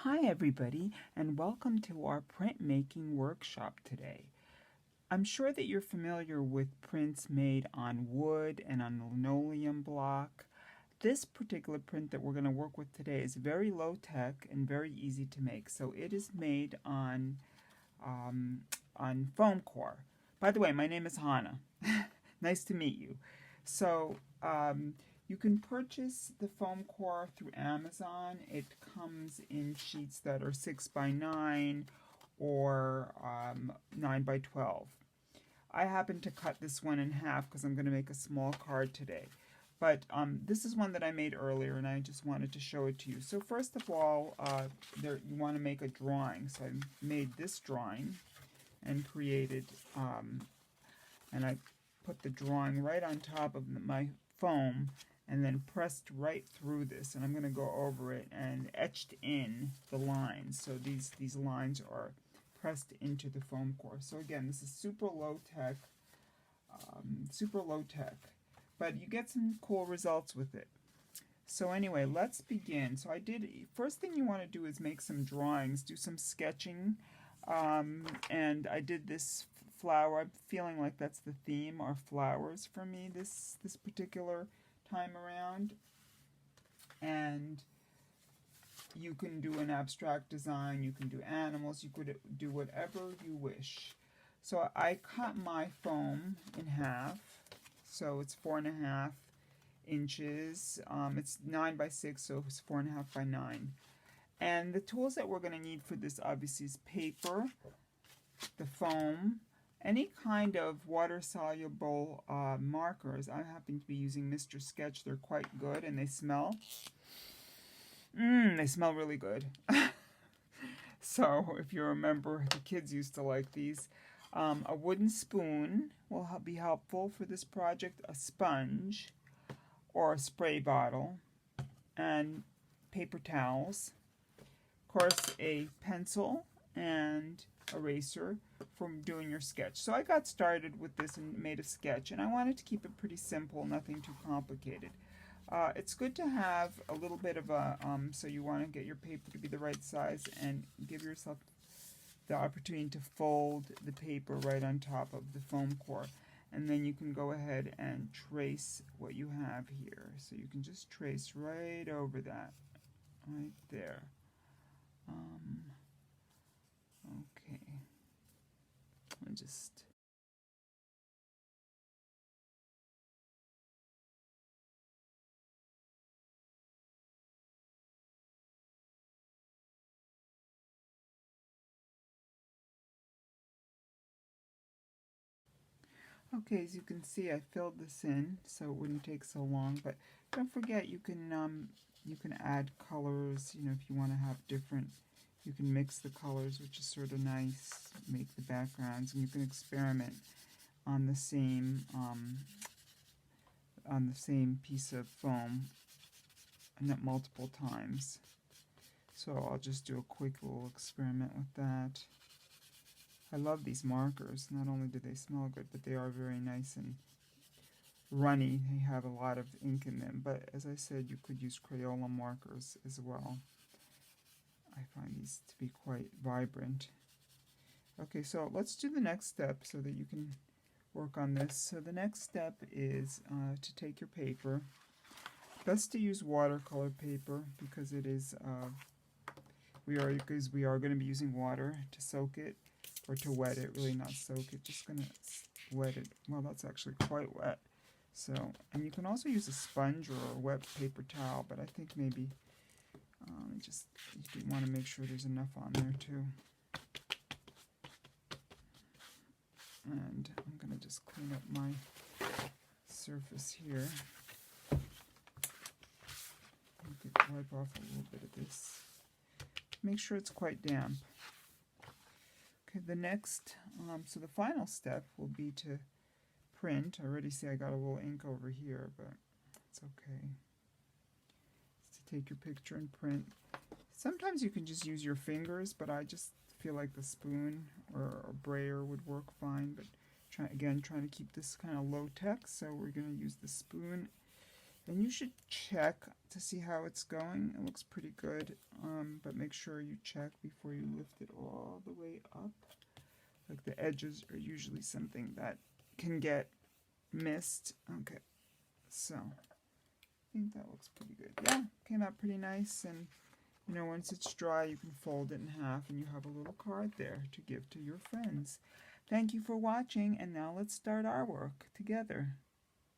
Hi everybody, and welcome to our printmaking workshop today. I'm sure that you're familiar with prints made on wood and on linoleum block. This particular print that we're going to work with today is very low tech and very easy to make. So it is made on foam core. By the way, my name is Hanna. Nice to meet you. So you can purchase the foam core through Amazon. It comes in sheets that are 6 by 9 or 9 by 12. I happen to cut this one in half because I'm going to make a small card today. But this is one that I made earlier, and I just wanted to show it to you. So first of all, you want to make a drawing. So I made this drawing and created, and I put the drawing right on top of my foam and then pressed right through this, and I'm going to go over it and etched in the lines. So these lines are pressed into the foam core. So again, this is super low tech, but you get some cool results with it. So anyway, let's begin. So first thing you want to do is make some drawings, do some sketching, and I did this flower. I'm feeling like that's the theme, are flowers for me this particular time around. And you can do an abstract design, you can do animals, you could do whatever you wish. So I cut my foam in half, so it's 4.5 inches. It's 9 by 6, so it's 4.5 by 9. And the tools that we're going to need for this obviously is paper, the foam, any kind of water-soluble markers. I happen to be using Mr. Sketch. They're quite good, and they smell. They smell really good. So if you remember, the kids used to like these. A wooden spoon will be helpful for this project, a sponge or a spray bottle, and paper towels. Of course, a pencil and eraser from doing your sketch. So I got started with this and made a sketch, and I wanted to keep it pretty simple, nothing too complicated. It's good to have a little bit of a, so you want to get your paper to be the right size and give yourself the opportunity to fold the paper right on top of the foam core. And then you can go ahead and trace what you have here. So you can just trace right over that, right there. Okay. Let me just... Okay, as you can see, I filled this in so it wouldn't take so long. But don't forget, you can add colors. You know, if you want to have different, you can mix the colors, which is sort of nice. Make the backgrounds, and you can experiment on the same piece of foam, and not multiple times. So I'll just do a quick little experiment with that. I love these markers. Not only do they smell good, but they are very nice and runny. They have a lot of ink in them. But as I said, you could use Crayola markers as well. I find these to be quite vibrant. Okay, so let's do the next step so that you can work on this. So the next step is to take your paper. Best to use watercolor paper because it is we are going to be using water to soak it, or to wet it, really not soak it, just going to wet it. Well, that's actually quite wet. So, and you can also use a sponge or a wet paper towel, but I think maybe you want to make sure there's enough on there too. And I'm going to just clean up my surface here. I could wipe off a little bit of this. Make sure it's quite damp. Okay, the next, so the final step will be to print. I already see I got a little ink over here, but it's okay. It's to take your picture and print. Sometimes you can just use your fingers, but I just feel like the spoon or a brayer would work fine. But trying to keep this kind of low tech, so we're going to use the spoon then you should check to see how it's going. It looks pretty good, but make sure you check before you lift it all the way up. Like the edges are usually something that can get missed. Okay, so I think that looks pretty good. Yeah, came out pretty nice, and you know, once it's dry, you can fold it in half and you have a little card there to give to your friends. Thank you for watching, and now let's start our work together.